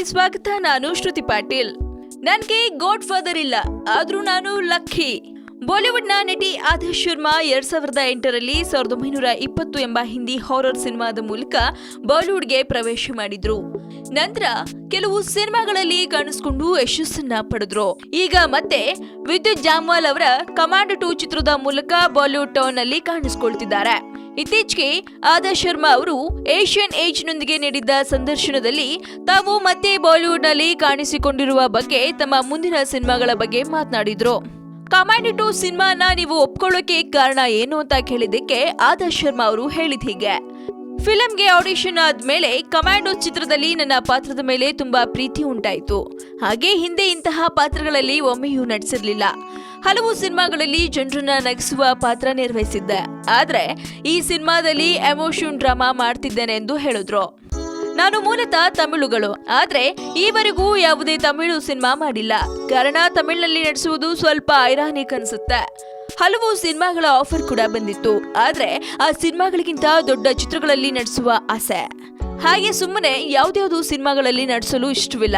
ಸ್ವಾಗತ. ನಾನು ಶ್ರುತಿ ಪಾಟೀಲ್. ನನ್ಗೆ ಗಾಡ್ ಫಾದರ್ ಇಲ್ಲ, ಆದ್ರೂ ನಾನು ಲಕ್ಕಿ. ಬಾಲಿವುಡ್ನ ನಟಿ ಆದರ್ಶ್ ಶರ್ಮಾ 2008ರಲ್ಲಿ 1920 ಎಂಬ ಹಿಂದಿ ಹಾರರ್ ಸಿನಿಮಾದ ಮೂಲಕ ಬಾಲಿವುಡ್ಗೆ ಪ್ರವೇಶ ಮಾಡಿದ್ರು. ನಂತರ ಕೆಲವು ಸಿನಿಮಾಗಳಲ್ಲಿ ಕಾಣಿಸಿಕೊಂಡು ಯಶಸ್ಸನ್ನ ಪಡೆದ್ರು. ಈಗ ಮತ್ತೆ ವಿದ್ಯುತ್ ಜಾಮ್ವಾಲ್ ಅವರ ಕಮಾಂಡ್ 2 ಚಿತ್ರದ ಮೂಲಕ ಬಾಲಿವುಡ್ ಟೌನ್ ನಲ್ಲಿ ಕಾಣಿಸಿಕೊಳ್ತಿದ್ದಾರೆ. ಇತ್ತೀಚೆಗೆ ಆದರ್ಶ್ ಶರ್ಮಾ ಅವರು ಏಷ್ಯನ್ ಏಜ್ ನೊಂದಿಗೆ ನೀಡಿದ್ದ ಸಂದರ್ಶನದಲ್ಲಿ ತಾವು ಮತ್ತೆ ಬಾಲಿವುಡ್ ನಲ್ಲಿ ಕಾಣಿಸಿಕೊಂಡಿರುವ ಬಗ್ಗೆ, ತಮ್ಮ ಮುಂದಿನ ಸಿನಿಮಾಗಳ ಬಗ್ಗೆ ಮಾತನಾಡಿದ್ರು. ಕಮಾಂಡ್ 2 ಸಿನಿಮಾನ ನೀವು ಒಪ್ಕೊಳ್ಳೋಕೆ ಕಾರಣ ಏನು ಅಂತ ಕೇಳಿದ್ದಕ್ಕೆ ಆದರ್ಶ್ ಶರ್ಮಾ ಅವರು ಹೇಳಿದ ಹೀಗೆ: ಫಿಲಂಗೆ ಆಡಿಷನ್ ಆದ್ಮೇಲೆ ಕಮಾಂಡೋ ಚಿತ್ರದಲ್ಲಿ ನನ್ನ ಪಾತ್ರದ ಮೇಲೆ ತುಂಬಾ ಪ್ರೀತಿ ಉಂಟಾಯಿತು. ಹಾಗೆ ಹಿಂದೆ ಇಂತಹ ಪಾತ್ರಗಳಲ್ಲಿ ಒಮ್ಮೆಯೂ ನಟಿಸಿರ್ಲಿಲ್ಲ. ಹಲವು ಸಿನಿಮಾಗಳಲ್ಲಿ ಜನರನ್ನ ನಗಿಸುವ ಪಾತ್ರ ನಿರ್ವಹಿಸಿದ್ದೆ, ಆದ್ರೆ ಈ ಸಿನಿಮಾದಲ್ಲಿ ಎಮೋಷನ್ ಡ್ರಾಮಾ ಮಾಡ್ತಿದ್ದೇನೆ ಎಂದು ಹೇಳಿದ್ರು. ನಾನು ಮೂಲತಃ ತಮಿಳುಗಳು, ಆದ್ರೆ ಈವರೆಗೂ ಯಾವುದೇ ತಮಿಳು ಸಿನಿಮಾ ಮಾಡಿಲ್ಲ. ಕಾರಣ ತಮಿಳಿನಲ್ಲಿ ನಟಿಸುವುದು ಸ್ವಲ್ಪ ಐರಾನಿಕ್ ಅನ್ಸುತ್ತೆ. ಹಲವು ಸಿನಿಮಾಗಳ ಆಫರ್ ಕೂಡ ಬಂದಿತ್ತು, ಆದ್ರೆ ಆ ಸಿನಿಮಾಗಳಿಗಿಂತ ದೊಡ್ಡ ಚಿತ್ರಗಳಲ್ಲಿ ನಟಿಸುವ ಆಸೆ. ಹಾಗೆ ಸುಮ್ಮನೆ ಯಾವ್ದ್ಯಾವ್ದು ಸಿನಿಮಾಗಳಲ್ಲಿ ನಟಿಸಲು ಇಷ್ಟವಿಲ್ಲ.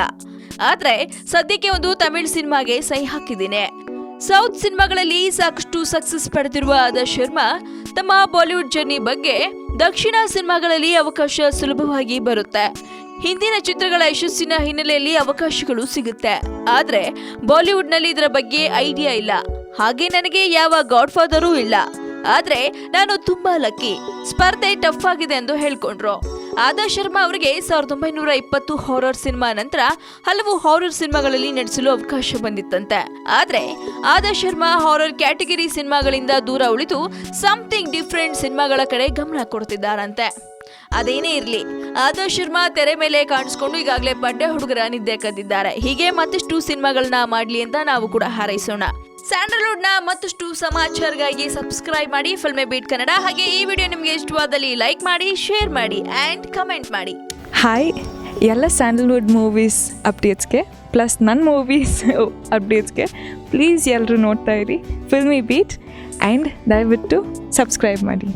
ಆದ್ರೆ ಸದ್ಯಕ್ಕೆ ಒಂದು ತಮಿಳ್ ಸಿನಿಮಾಗೆ ಸಹಿ ಹಾಕಿದ್ದೀನಿ. ಸೌತ್ ಸಿನಿಮಾಗಳಲ್ಲಿ ಸಾಕಷ್ಟು ಸಕ್ಸಸ್ ಪಡೆದಿರುವ ಆದರ್ಶ್ ಶರ್ಮಾ ತಮ್ಮ ಬಾಲಿವುಡ್ ಜರ್ನಿ ಬಗ್ಗೆ, ದಕ್ಷಿಣ ಸಿನಿಮಾಗಳಲ್ಲಿ ಅವಕಾಶ ಸುಲಭವಾಗಿ ಬರುತ್ತೆ. ಹಿಂದಿನ ಚಿತ್ರಗಳ ಯಶಸ್ಸಿನ ಹಿನ್ನೆಲೆಯಲ್ಲಿ ಅವಕಾಶಗಳು ಸಿಗುತ್ತೆ, ಆದ್ರೆ ಬಾಲಿವುಡ್ ನಲ್ಲಿ ಇದರ ಬಗ್ಗೆ ಐಡಿಯಾ ಇಲ್ಲ. ಹಾಗೆ ನನಗೆ ಯಾವ ಗಾಡ್ ಫಾದರೂ ಇಲ್ಲ, ಆದ್ರೆ ನಾನು ತುಂಬಾ ಲಕ್ಕಿ. ಸ್ಪರ್ಧೆ ಟಫ್ ಆಗಿದೆ ಎಂದು ಹೇಳ್ಕೊಂಡ್ರು. ಆದರ್ಶ್ ಶರ್ಮಾ ಅವರಿಗೆ 1920 ಹಾರರ್ ಸಿನಿಮಾ ನಂತರ ಹಲವು ಹಾರರ್ ಸಿನಿಮಾಗಳಲ್ಲಿ ನಟಿಸಲು ಅವಕಾಶ ಬಂದಿತ್ತಂತೆ. ಆದ್ರೆ ಆದರ್ಶ್ ಶರ್ಮಾ ಹಾರರ್ ಕ್ಯಾಟಗರಿ ಸಿನಿಮಾಗಳಿಂದ ದೂರ ಉಳಿದು ಸಮಥಿಂಗ್ ಡಿಫ್ರೆಂಟ್ ಸಿನಿಮಾಗಳ ಕಡೆ ಗಮನ ಕೊಡ್ತಿದ್ದಾರಂತೆ. ಅದೇನೇ ಇರ್ಲಿ, ಆದರ್ಶ್ ಶರ್ಮಾ ತೆರೆ ಮೇಲೆ ಕಾಣಿಸ್ಕೊಂಡು ಈಗಾಗಲೇ ಬಡ್ಡೆ ಹುಡುಗರ ನಿದ್ದೆ ಕದ್ದಿದ್ದಾರೆ. ಹೀಗೆ ಮತ್ತಷ್ಟು ಸಿನಿಮಾಗಳನ್ನ ಮಾಡ್ಲಿ ಅಂತ ನಾವು ಕೂಡ ಹಾರೈಸೋಣ. ಸ್ಯಾಂಡಲ್ವುಡ್ ನ ಮತ್ತಷ್ಟು ಸಮಾಚಾರಗಾಗಿ ಸಬ್ಸ್ಕ್ರೈಬ್ ಮಾಡಿ ಫಿಲ್ಮಿ ಬೀಟ್ ಕನ್ನಡ. ಹಾಗೆ ಈ ವಿಡಿಯೋ ನಿಮಗೆ ಇಷ್ಟವಾದಲ್ಲಿ ಲೈಕ್ ಮಾಡಿ, ಶೇರ್ ಮಾಡಿ ಆ್ಯಂಡ್ ಕಮೆಂಟ್ ಮಾಡಿ. ಹಾಯ್, ಎಲ್ಲ ಸ್ಯಾಂಡಲ್ವುಡ್ ಮೂವೀಸ್ ಅಪ್ಡೇಟ್ಸ್ಗೆ ಪ್ಲಸ್ ನನ್ನ ಮೂವೀಸ್ ಅಪ್ಡೇಟ್ಸ್ಗೆ ಪ್ಲೀಸ್ ಎಲ್ಲರೂ ನೋಡ್ತಾ ಇರಿ ಫಿಲ್ಮಿ ಬೀಟ್ ಆ್ಯಂಡ್ ದಯವಿಟ್ಟು ಸಬ್ಸ್ಕ್ರೈಬ್ ಮಾಡಿ.